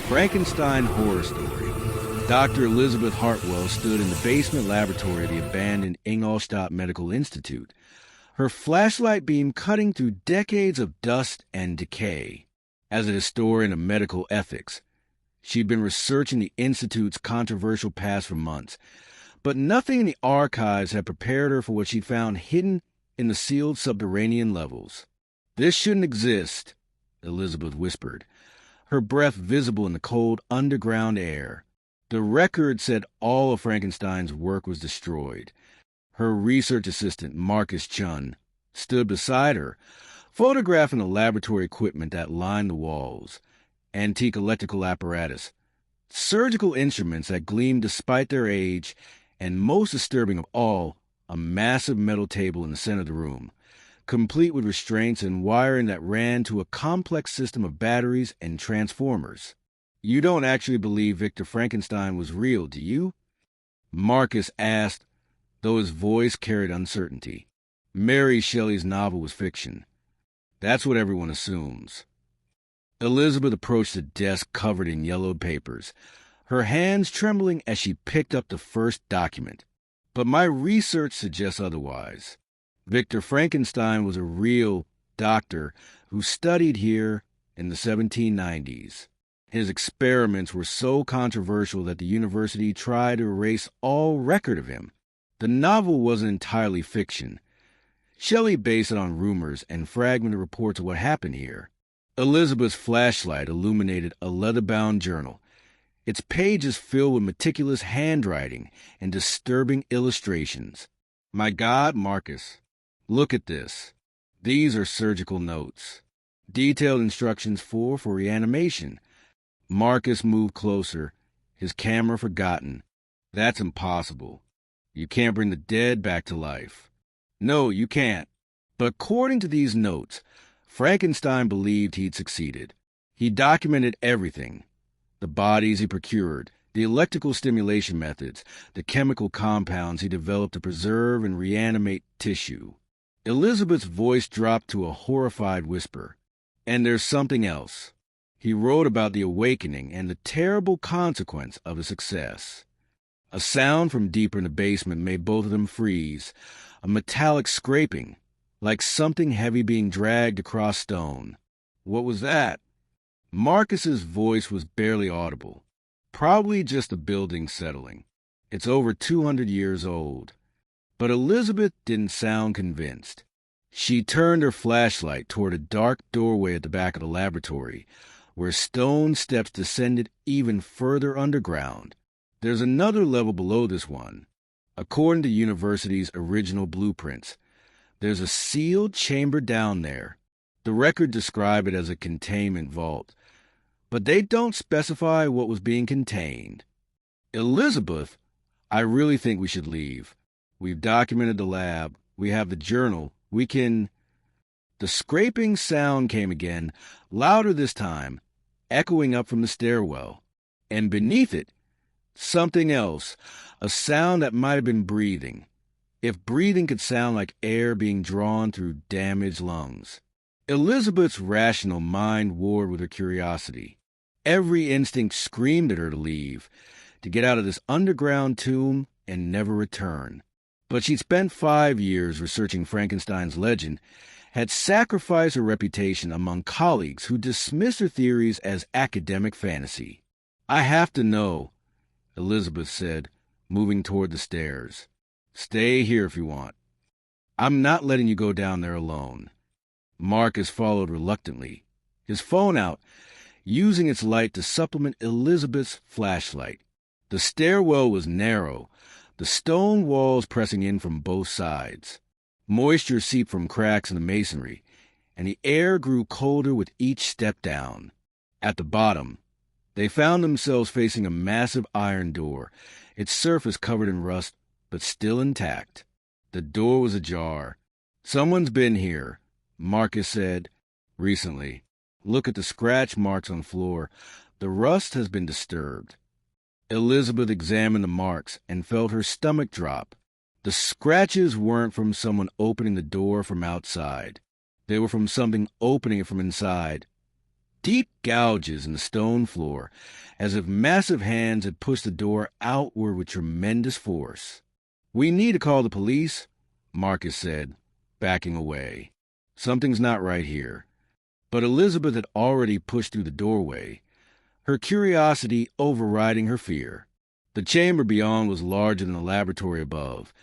Frankenstein Horror Story. Dr. Elizabeth Hartwell stood in the basement laboratory of the abandoned Ingolstadt Medical Institute, her flashlight beam cutting through decades of dust and decay. As a historian of medical ethics, she'd been researching the Institute's controversial past for months, but nothing in the archives had prepared her for what she'd found hidden in the sealed subterranean levels. "This shouldn't exist," Elizabeth whispered, her breath visible in the cold underground air. The record said all of Frankenstein's work was destroyed. Her research assistant, Marcus Chun, stood beside her, photographing the laboratory equipment that lined the walls: antique electrical apparatus, surgical instruments that gleamed despite their age, and most disturbing of all, a massive metal table in the center of the room, complete with restraints and wiring that ran to a complex system of batteries and transformers. "You don't actually believe Victor Frankenstein was real, do you?" Marcus asked, though his voice carried uncertainty. Mary Shelley's novel was fiction. That's what everyone assumes. Elizabeth approached the desk covered in yellowed papers, her hands trembling as she picked up the first document. "But my research suggests otherwise. Victor Frankenstein was a real doctor who studied here in the 1790s. His experiments were so controversial that the university tried to erase all record of him. The novel wasn't entirely fiction. Shelley based it on rumors and fragmented reports of what happened here." Elizabeth's flashlight illuminated a leather-bound journal, its pages filled with meticulous handwriting and disturbing illustrations. "My God, Marcus, look at this. These are surgical notes. Detailed instructions for reanimation." Marcus moved closer, his camera forgotten. "That's impossible. You can't bring the dead back to life." "No, you can't. But according to these notes, Frankenstein believed he'd succeeded. He documented everything: the bodies he procured, the electrical stimulation methods, the chemical compounds he developed to preserve and reanimate tissue." Elizabeth's voice dropped to a horrified whisper. "And there's something else. He wrote about the awakening and the terrible consequence of his success." A sound from deeper in the basement made both of them freeze, a metallic scraping, like something heavy being dragged across stone. "What was that?" Marcus's voice was barely audible. "Probably just the building settling. It's over 200 years old." But Elizabeth didn't sound convinced. She turned her flashlight toward a dark doorway at the back of the laboratory, where stone steps descended even further underground. "There's another level below this one. According to the university's original blueprints, there's a sealed chamber down there. The record described it as a containment vault, but they don't specify what was being contained." "Elizabeth, I really think we should leave. We've documented the lab. We have the journal. We can—" The scraping sound came again, louder this time, echoing up from the stairwell. And beneath it, something else, a sound that might have been breathing, if breathing could sound like air being drawn through damaged lungs. Elizabeth's rational mind warred with her curiosity. Every instinct screamed at her to leave, to get out of this underground tomb and never return. But she'd spent 5 years researching Frankenstein's legend, had sacrificed her reputation among colleagues who dismissed her theories as academic fantasy. "I have to know," Elizabeth said, moving toward the stairs. "Stay here if you want. I'm not letting you go down there alone." Marcus followed reluctantly, his phone out, using its light to supplement Elizabeth's flashlight. The stairwell was narrow, the stone walls pressing in from both sides. Moisture seeped from cracks in the masonry, and the air grew colder with each step down. At the bottom, they found themselves facing a massive iron door, its surface covered in rust, but still intact. The door was ajar. "Someone's been here," Marcus said. "Recently. Look at the scratch marks on the floor. The rust has been disturbed." Elizabeth examined the marks and felt her stomach drop. The scratches weren't from someone opening the door from outside. They were from something opening it from inside. deep gouges in the stone floor, as if massive hands had pushed the door outward with tremendous force. "We need to call the police," Marcus said, backing away. Something's not right here. But Elizabeth had already pushed through the doorway, her curiosity overriding her fear. The chamber beyond was larger than the laboratory above,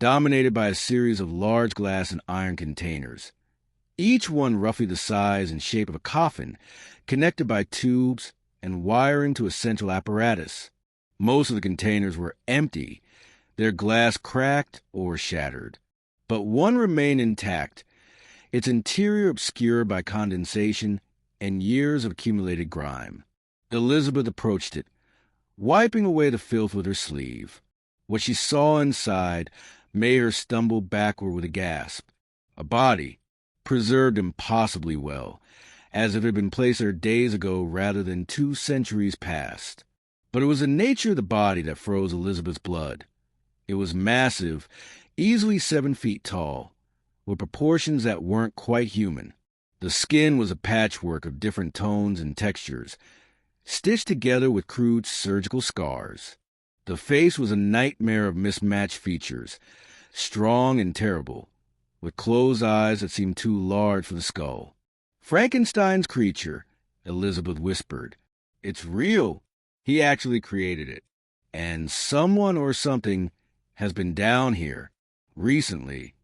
dominated by a series of large glass and iron containers, each one roughly the size and shape of a coffin, connected by tubes and wiring to a central apparatus. Most of the containers were empty, their glass cracked or shattered. But one remained intact, its interior obscured by condensation and years of accumulated grime. Elizabeth approached it, wiping away the filth with her sleeve. What she saw inside made her stumble backward with a gasp. A body, preserved impossibly well, as if it had been placed there days ago rather than 2 centuries past. But it was the nature of the body that froze Elizabeth's blood. It was massive, easily 7 feet tall, with proportions that weren't quite human. The skin was a patchwork of different tones and textures, stitched together with crude surgical scars. The face was a nightmare of mismatched features, strong and terrible, with closed eyes that seemed too large for the skull. "Frankenstein's creature," Elizabeth whispered. "It's real. He actually created it. And someone or something has been down here recently."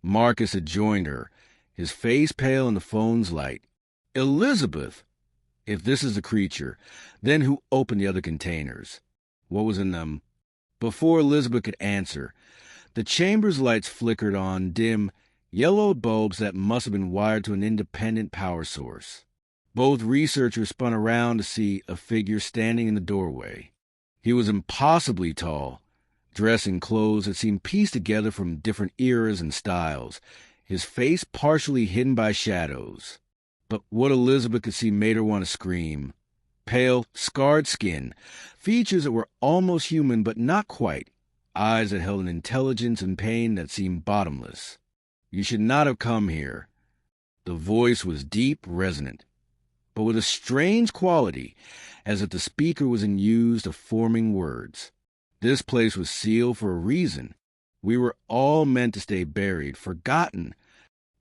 Marcus had joined her, his face pale in the phone's light. "Elizabeth! If this is the creature, then who opened the other containers? What was in them?" Before Elizabeth could answer, the chamber's lights flickered on dim, yellowed bulbs that must have been wired to an independent power source. Both researchers spun around to see a figure standing in the doorway. He was impossibly tall, dressed in clothes that seemed pieced together from different eras and styles, his face partially hidden by shadows. But what Elizabeth could see made her want to scream. Pale, scarred skin, features that were almost human but not quite, eyes that held an intelligence and pain that seemed bottomless. "You should not have come here." The voice was deep, resonant, but with a strange quality, as if the speaker was used of forming words. "This place was sealed for a reason. We were all meant to stay buried, forgotten.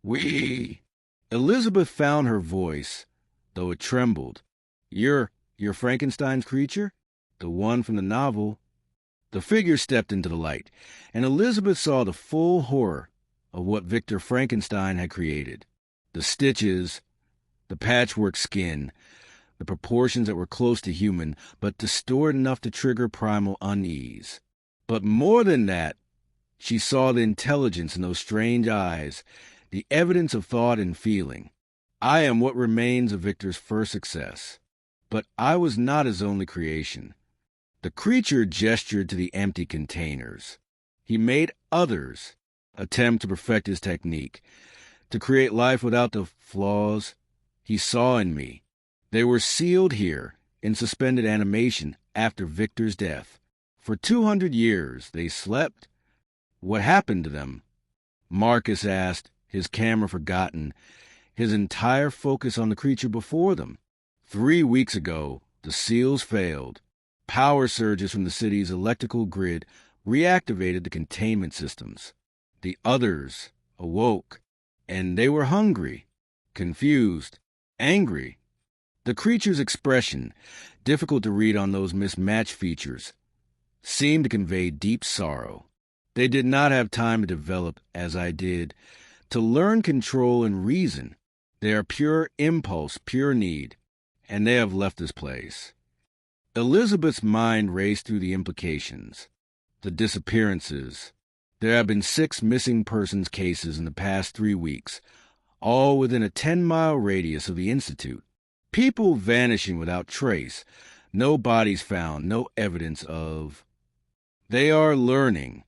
We..." Elizabeth found her voice, though it trembled. You're Frankenstein's creature? The one from the novel?" The figure stepped into the light, and Elizabeth saw the full horror of what Victor Frankenstein had created. The stitches, the patchwork skin, the proportions that were close to human, but distorted enough to trigger primal unease. But more than that, she saw the intelligence in those strange eyes, the evidence of thought and feeling. I am what remains of Victor's first success. But I was not his only creation. The creature gestured to the empty containers. He made others attempt to perfect his technique, to create life without the flaws he saw in me. They were sealed here, in suspended animation, after Victor's death. For 200 years they slept. What happened to them? Marcus asked, his camera forgotten, his entire focus on the creature before them. 3 weeks ago, the seals failed. Power surges from the city's electrical grid reactivated the containment systems. The others awoke, and they were hungry, confused, angry. The creature's expression, difficult to read on those mismatched features, seemed to convey deep sorrow. They did not have time to develop, as I did, to learn control and reason. They are pure impulse, pure need, and they have left this place. Elizabeth's mind raced through the implications, the disappearances. There have been 6 missing persons cases in the past 3 weeks, all within a 10-mile radius of the Institute. People vanishing without trace, no bodies found, no evidence of... They are learning,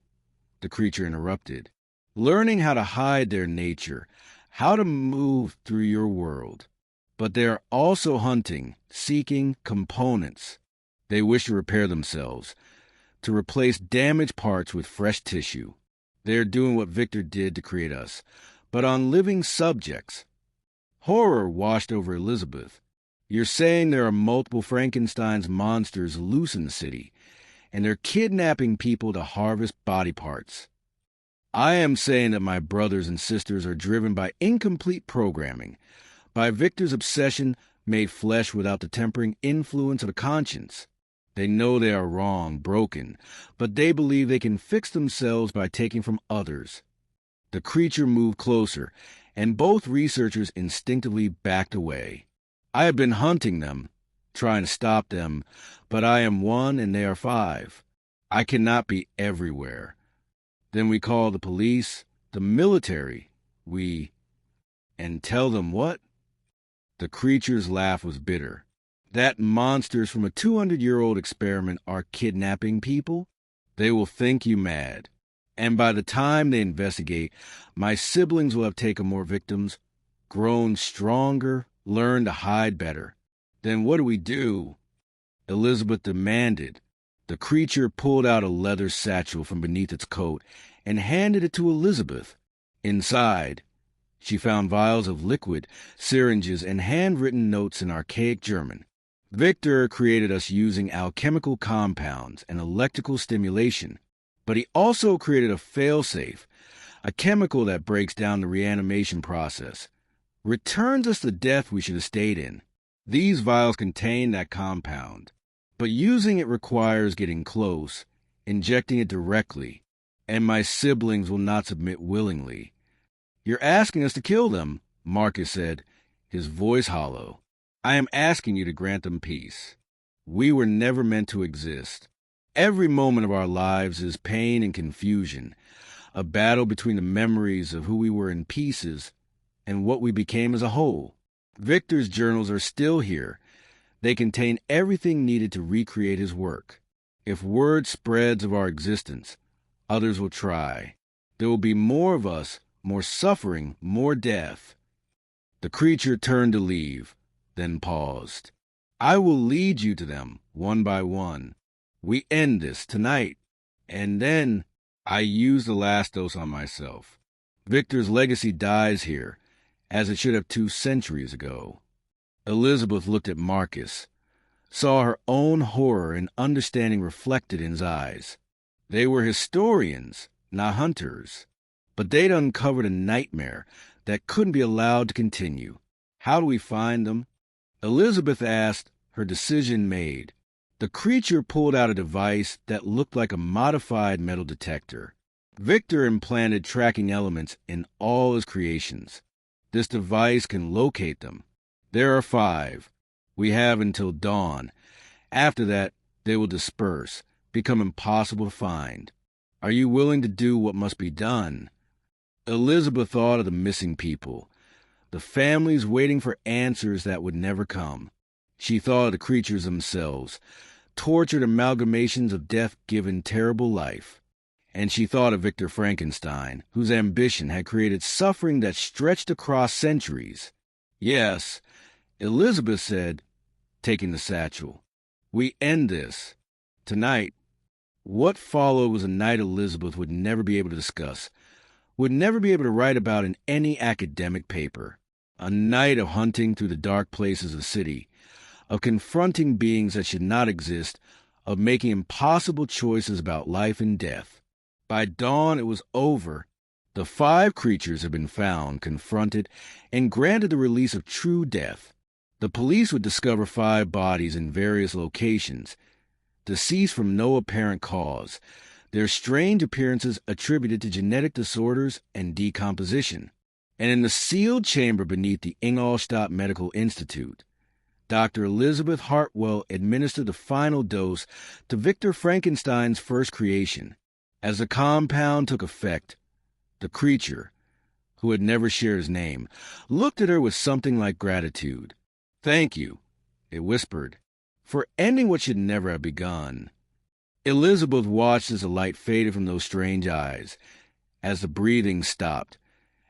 the creature interrupted, learning how to hide their nature, how to move through your world. But they are also hunting, seeking components. They wish to repair themselves, to replace damaged parts with fresh tissue. They are doing what Victor did to create us, but on living subjects. Horror washed over Elizabeth. You're saying there are multiple Frankenstein's monsters loose in the city, and they're kidnapping people to harvest body parts. I am saying that my brothers and sisters are driven by incomplete programming, by Victor's obsession made flesh without the tempering influence of a conscience. They know they are wrong, broken, but they believe they can fix themselves by taking from others. The creature moved closer, and both researchers instinctively backed away. I have been hunting them, trying to stop them, but I am one and they are 5. I cannot be everywhere. Then we call the police, the military, and tell them what? The creature's laugh was bitter. That monsters from a 200-year-old experiment are kidnapping people? They will think you mad. And by the time they investigate, my siblings will have taken more victims, grown stronger, learned to hide better. Then what do we do? Elizabeth demanded. The creature pulled out a leather satchel from beneath its coat and handed it to Elizabeth. Inside, she found vials of liquid, syringes, and handwritten notes in archaic German. Victor created us using alchemical compounds and electrical stimulation, but he also created a failsafe, a chemical that breaks down the reanimation process, returns us the death we should have stayed in. These vials contain that compound, but using it requires getting close, injecting it directly, and my siblings will not submit willingly. You're asking us to kill them, Marcus said, his voice hollow. I am asking you to grant them peace. We were never meant to exist. Every moment of our lives is pain and confusion, a battle between the memories of who we were in pieces and what we became as a whole. Victor's journals are still here. They contain everything needed to recreate his work. If word spreads of our existence, others will try. There will be more of us, more suffering, more death. The creature turned to leave, then paused. I will lead you to them, one by one. We end this tonight. And then I use the last dose on myself. Victor's legacy dies here, as it should have 2 centuries ago. Elizabeth looked at Marcus, saw her own horror and understanding reflected in his eyes. They were historians, not hunters, but they'd uncovered a nightmare that couldn't be allowed to continue. How do we find them? Elizabeth asked, her decision made. The creature pulled out a device that looked like a modified metal detector. Victor implanted tracking elements in all his creations. This device can locate them. There are 5. We have until dawn. After that, they will disperse, become impossible to find. Are you willing to do what must be done? Elizabeth thought of the missing people, the families waiting for answers that would never come. She thought of the creatures themselves, tortured amalgamations of death given terrible life. And she thought of Victor Frankenstein, whose ambition had created suffering that stretched across centuries. Yes, Elizabeth said, taking the satchel. We end this. Tonight. What followed was a night Elizabeth would never be able to discuss, would never be able to write about in any academic paper. A night of hunting through the dark places of the city, of confronting beings that should not exist, of making impossible choices about life and death. By dawn it was over. The 5 creatures had been found, confronted, and granted the release of true death. The police would discover 5 bodies in various locations, deceased from no apparent cause, their strange appearances attributed to genetic disorders and decomposition. And in the sealed chamber beneath the Ingolstadt Medical Institute, Dr. Elizabeth Hartwell administered the final dose to Victor Frankenstein's first creation. As the compound took effect, the creature, who had never shared his name, looked at her with something like gratitude. Thank you, it whispered, for ending what should never have begun. Elizabeth watched as the light faded from those strange eyes, as the breathing stopped,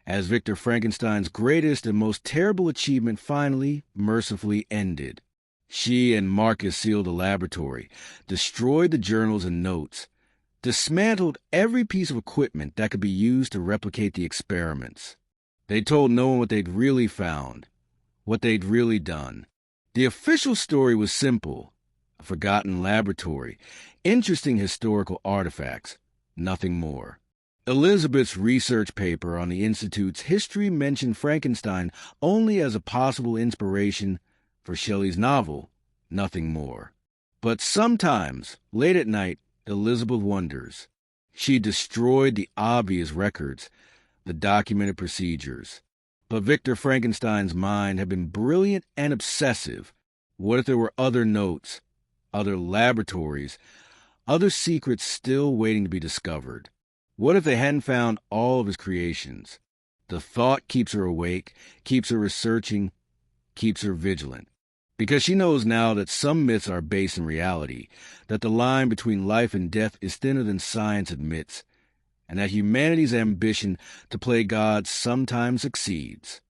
as Victor Frankenstein's greatest and most terrible achievement finally, mercifully ended. She and Marcus sealed the laboratory, destroyed the journals and notes, dismantled every piece of equipment that could be used to replicate the experiments. They told no one what they'd really found, what they'd really done. The official story was simple: a forgotten laboratory, interesting historical artifacts, nothing more. Elizabeth's research paper on the Institute's history mentioned Frankenstein only as a possible inspiration for Shelley's novel, nothing more. But sometimes, late at night, Elizabeth wonders. She destroyed the obvious records, the documented procedures. But Victor Frankenstein's mind had been brilliant and obsessive. What if there were other notes, other laboratories, other secrets still waiting to be discovered? What if they hadn't found all of his creations? The thought keeps her awake, keeps her researching, keeps her vigilant. Because she knows now that some myths are based in reality, that the line between life and death is thinner than science admits, and that humanity's ambition to play God sometimes succeeds.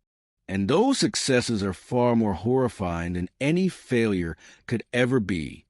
And those successes are far more horrifying than any failure could ever be.